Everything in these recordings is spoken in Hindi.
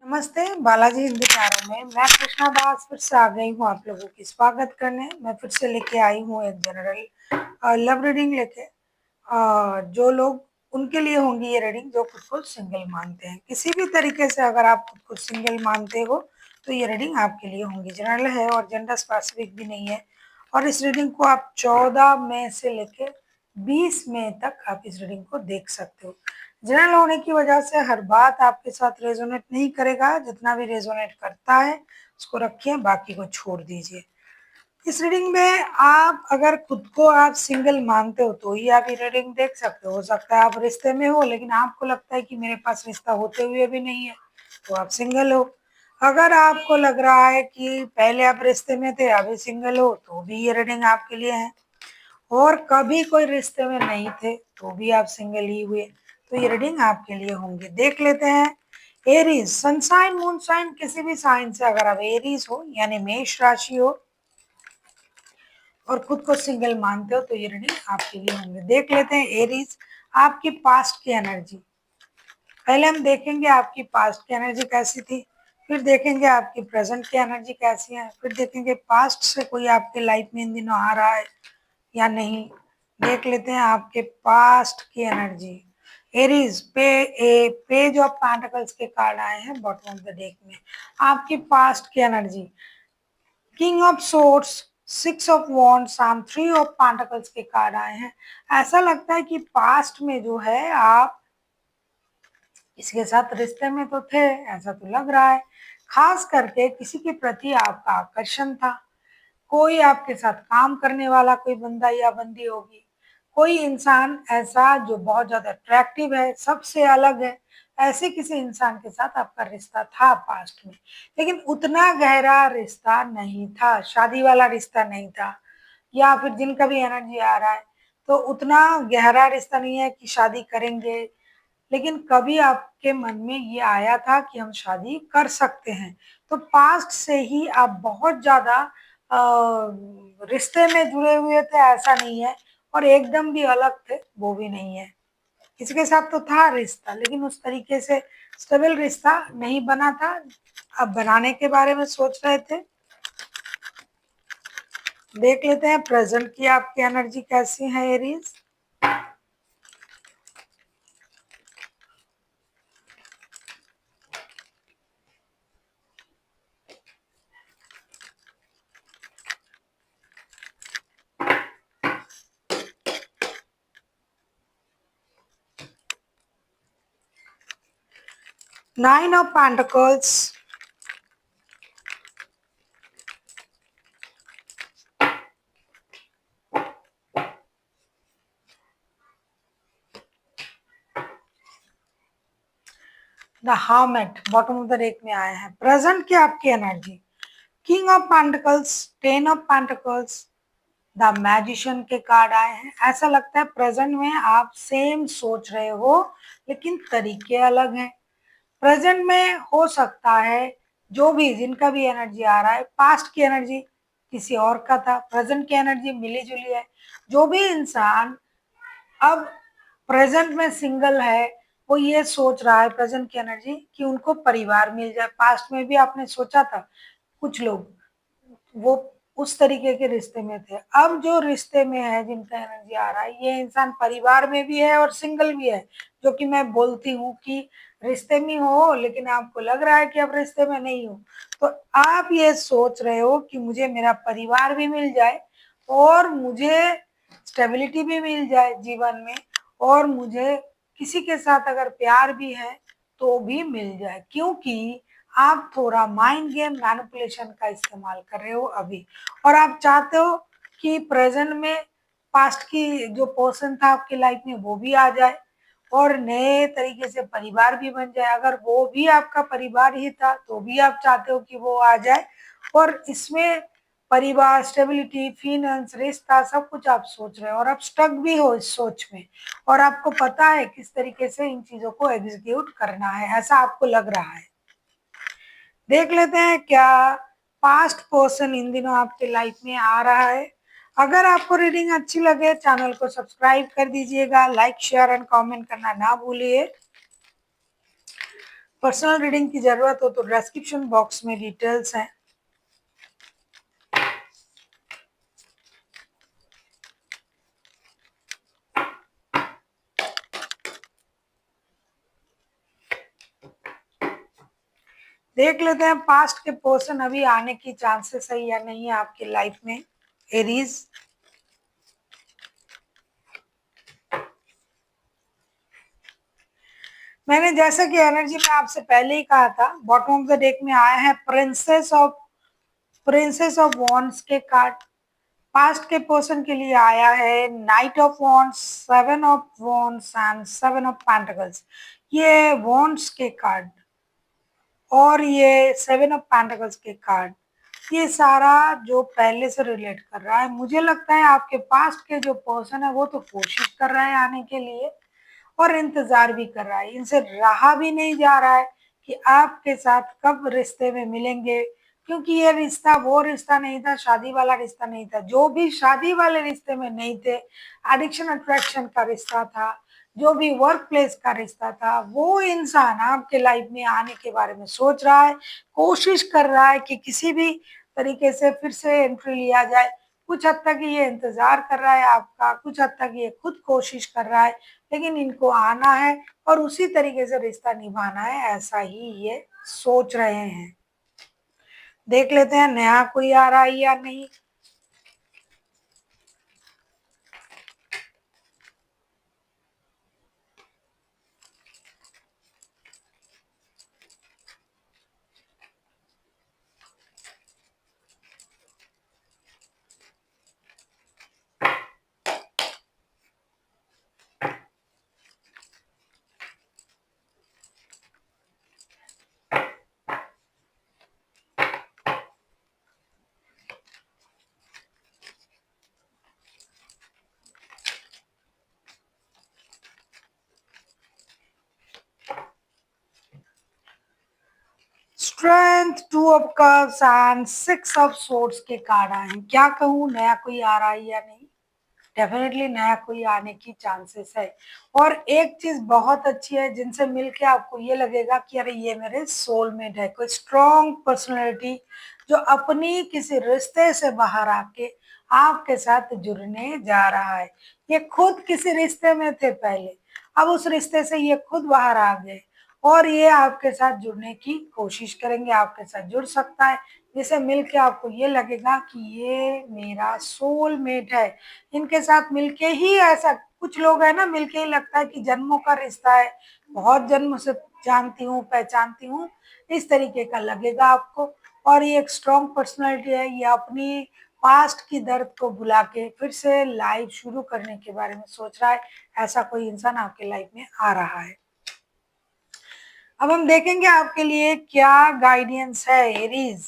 नमस्ते, बालाजी हिंदी चैनल में मैं कृष्णा दास फिर से आ गई हूँ आप लोगों की स्वागत करने। मैं फिर से लेके आई हूँ एक जनरल लव रीडिंग लेके। जो लोग उनके लिए होंगी ये रीडिंग जो खुद को सिंगल मानते हैं। किसी भी तरीके से अगर आप खुद को सिंगल मानते हो तो ये रीडिंग आपके लिए होंगी। जनरल है और जेंडर स्पेसिफिक भी नहीं है। और इस रीडिंग को आप 14 मई से लेके 20 मई तक आप इस रीडिंग को देख सकते हो। जनरल होने की वजह से हर बात आपके साथ रेजोनेट नहीं करेगा। जितना भी रेजोनेट करता है उसको रखिए, बाकी को छोड़ दीजिए। इस रीडिंग में आप अगर खुद को आप सिंगल मानते हो तो ही आप ये रीडिंग देख सकते हो सकता है आप रिश्ते में हो लेकिन आपको लगता है कि मेरे पास रिश्ता होते हुए भी नहीं है तो आप सिंगल हो। अगर आपको लग रहा है कि पहले आप रिश्ते में थे अभी सिंगल हो तो भी ये रीडिंग आपके लिए है। और कभी कोई रिश्ते में नहीं थे तो भी आप सिंगल ही हुए तो ये रीडिंग आपके लिए होंगे। देख लेते हैं। एरीज सनसाइन मून साइन किसी भी साइन से अगर आप एरीज हो यानी मेष राशि हो और खुद को सिंगल मानते हो तो ये रीडिंग आपके लिए होंगे। देख लेते हैं एरीज आपकी पास्ट की एनर्जी। पहले हम देखेंगे आपकी पास्ट की एनर्जी कैसी थी, फिर देखेंगे आपकी प्रेजेंट की एनर्जी कैसी है, फिर देखेंगे पास्ट से कोई आपके लाइफ में इन दिनों आ रहा है या नहीं। देख लेते हैं आपके पास्ट की energy. Aries page of pentacles के कार्ड आए हैं बॉटम ऑफ द डेक में। आपकी पास्ट की energy king of swords, 6 of wands and 3 of pentacles के कार्ड आए हैं। ऐसा लगता है कि पास्ट में जो है आप इसके साथ रिश्ते में तो थे, ऐसा तो लग रहा है। खास करके किसी के प्रति आपका आकर्षण था। कोई आपके साथ काम करने वाला कोई बंदा या बंदी होगी। कोई इंसान ऐसा जो बहुत ज्यादा अट्रैक्टिव है, सबसे अलग है। ऐसे किसी इंसान के साथ आपका रिश्ता था पास्ट में, लेकिन उतना गहरा रिश्ता नहीं था, शादी वाला रिश्ता नहीं था। या फिर जिनका भी एनर्जी आ रहा है तो उतना गहरा रिश्ता नहीं है कि शादी करेंगे, लेकिन कभी आपके मन में ये आया था कि हम शादी कर सकते हैं। तो पास्ट से ही आप बहुत ज्यादा रिश्ते में जुड़े हुए थे ऐसा नहीं है, और एकदम भी अलग थे वो भी नहीं है। किसी के साथ तो था रिश्ता लेकिन उस तरीके से स्टेबल रिश्ता नहीं बना था। अब बनाने के बारे में सोच रहे थे। देख लेते हैं प्रेजेंट की आपकी एनर्जी कैसी है Aries. Nine of pentacles, the hermit bottom of the deck में आए हैं। प्रेजेंट की आपकी energy king of pentacles, 10 of pentacles, the magician के कार्ड आए हैं। ऐसा लगता है प्रेजेंट में आप सेम सोच रहे हो लेकिन तरीके अलग हैं। प्रेजेंट में हो सकता है जो भी जिनका भी एनर्जी आ रहा है पास्ट की एनर्जी किसी और का था, प्रेजेंट की एनर्जी मिली जुली है। जो भी इंसान अब प्रेजेंट में सिंगल है वो ये सोच रहा है प्रेजेंट की एनर्जी कि उनको परिवार मिल जाए। पास्ट में भी आपने सोचा था कुछ लोग वो उस तरीके के रिश्ते में थे। अब जो रिश्ते में है जिनका एनर्जी आ रहा है ये इंसान परिवार में भी है और सिंगल भी है। जो कि मैं बोलती हूँ कि रिश्ते में हो लेकिन आपको लग रहा है कि अब रिश्ते में नहीं हो, तो आप ये सोच रहे हो कि मुझे मेरा परिवार भी मिल जाए और मुझे स्टेबिलिटी भी मिल जाए जीवन में, और मुझे किसी के साथ अगर प्यार भी है तो भी मिल जाए, क्योंकि आप थोड़ा माइंड गेम मैनिपुलेशन का इस्तेमाल कर रहे हो अभी। और आप चाहते हो कि प्रेजेंट में पास्ट की जो पर्सन था आपकी लाइफ में वो भी आ जाए और नए तरीके से परिवार भी बन जाए। अगर वो भी आपका परिवार ही था तो भी आप चाहते हो कि वो आ जाए, और इसमें परिवार, स्टेबिलिटी, फिनेंस, रिश्ता सब कुछ आप सोच रहे हो और आप स्टक भी हो इस सोच में, और आपको पता है किस तरीके से इन चीजों को एग्जीक्यूट करना है, ऐसा आपको लग रहा है। देख लेते हैं क्या पास्ट पर्सन इन दिनों आपके लाइफ में आ रहा है। अगर आपको रीडिंग अच्छी लगे चैनल को सब्सक्राइब कर दीजिएगा, लाइक शेयर एंड कमेंट करना ना भूलिए। पर्सनल रीडिंग की जरूरत हो तो डिस्क्रिप्शन बॉक्स में डिटेल्स हैं। देख लेते हैं पास्ट के पर्सन अभी आने की चांसेस है या नहीं है आपकी लाइफ में एरीज। मैंने जैसा कि एनर्जी में आपसे पहले ही कहा था, बॉटम ऑफ द डेक में आया है प्रिंसेस ऑफ वॉन्ड्स के कार्ड। पास्ट के पर्सन के लिए आया है night of wands, 7 of wands and 7 of pentacles. ये वॉन्ड्स के कार्ड और ये 7 ऑफ पेंटिकल्स के कार्ड, ये सारा जो पहले से रिलेट कर रहा है। मुझे लगता है आपके पास्ट के जो पर्सन है वो तो कोशिश कर रहा है आने के लिए और इंतजार भी कर रहा है, इनसे रहा भी नहीं जा रहा है कि आपके साथ कब रिश्ते में मिलेंगे, क्योंकि ये रिश्ता वो रिश्ता नहीं था, शादी वाला रिश्ता नहीं था। जो भी शादी वाले रिश्ते में नहीं थे, एडिक्शन अट्रैक्शन का रिश्ता था, जो भी वर्क प्लेस का रिश्ता था, वो इंसान आपके लाइफ में आने के बारे में सोच रहा है, कोशिश कर रहा है कि किसी भी तरीके से फिर से एंट्री लिया जाए। कुछ हद तक ये इंतजार कर रहा है आपका, कुछ हद तक ये खुद कोशिश कर रहा है, लेकिन इनको आना है और उसी तरीके से रिश्ता निभाना है, ऐसा ही ये सोच रहे हैं। देख लेते हैं नया कोई आ रहा है या नहीं। Strength, 2 of cups and 6 of swords के कार्ड आए हैं। क्या कहूँ, नया कोई आ रहा है या नहीं? डेफिनेटली नया कोई आने की चांसेस है। और एक चीज बहुत अच्छी है, जिनसे मिलके आपको ये लगेगा कि अरे ये मेरे सोलमेट है। कोई स्ट्रॉन्ग पर्सनैलिटी जो अपनी किसी रिश्ते से बाहर आके आपके साथ जुड़ने जा रहा है। ये खुद किसी रिश्ते में थे पहले, अब उस रिश्ते से ये खुद बाहर आ गए और ये आपके साथ जुड़ने की कोशिश करेंगे, आपके साथ जुड़ सकता है, जिसे मिलके आपको ये लगेगा कि ये मेरा सोलमेट है। इनके साथ मिलके ही ऐसा, कुछ लोग है ना, मिलके ही लगता है कि जन्मों का रिश्ता है, बहुत जन्म से जानती हूँ पहचानती हूँ, इस तरीके का लगेगा आपको। और ये एक स्ट्रॉन्ग पर्सनालिटी है, ये अपनी पास्ट की दर्द को भुला के फिर से लाइफ शुरू करने के बारे में सोच रहा है। ऐसा कोई इंसान आपके लाइफ में आ रहा है। अब हम देखेंगे आपके लिए क्या गाइडेंस है एरीज।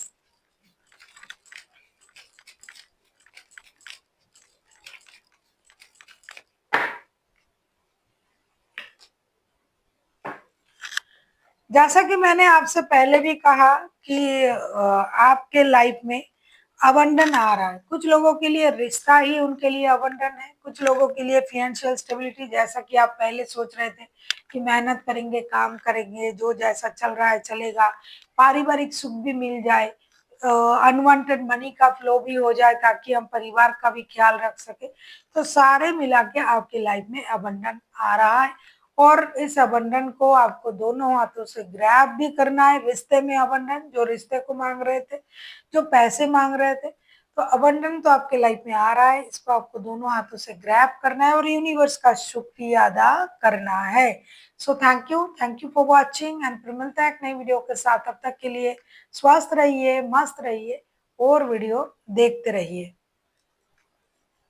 जैसा कि मैंने आपसे पहले भी कहा कि आपके लाइफ में अबंडन आ रहा है। कुछ लोगों के लिए रिश्ता ही उनके लिए अबंडन है, कुछ लोगों के लिए फाइनेंशियल स्टेबिलिटी, जैसा कि आप पहले सोच रहे थे कि मेहनत करेंगे, काम करेंगे, जो जैसा चल रहा है चलेगा, पारिवारिक सुख भी मिल जाए, अनवांटेड मनी का फ्लो भी हो जाए ताकि हम परिवार का भी ख्याल रख सके। तो सारे मिला के आपकी लाइफ में अबंडन आ रहा है और इस अबंडन को आपको दोनों हाथों से ग्रैब भी करना है। रिश्ते में अबंडन, जो रिश्ते को मांग रहे थे, जो पैसे मांग रहे थे, तो अबंडन तो आपके लाइफ में आ रहा है, इसको आपको दोनों हाथों से ग्रैब करना है और यूनिवर्स का शुक्रिया अदा करना है। So thank you for watching and फिर मिलते हैं एक नई वीडियो के साथ। तब तक के लिए स्वस्थ रहिए, मस्त रहिए और वीडियो देखते रहिए।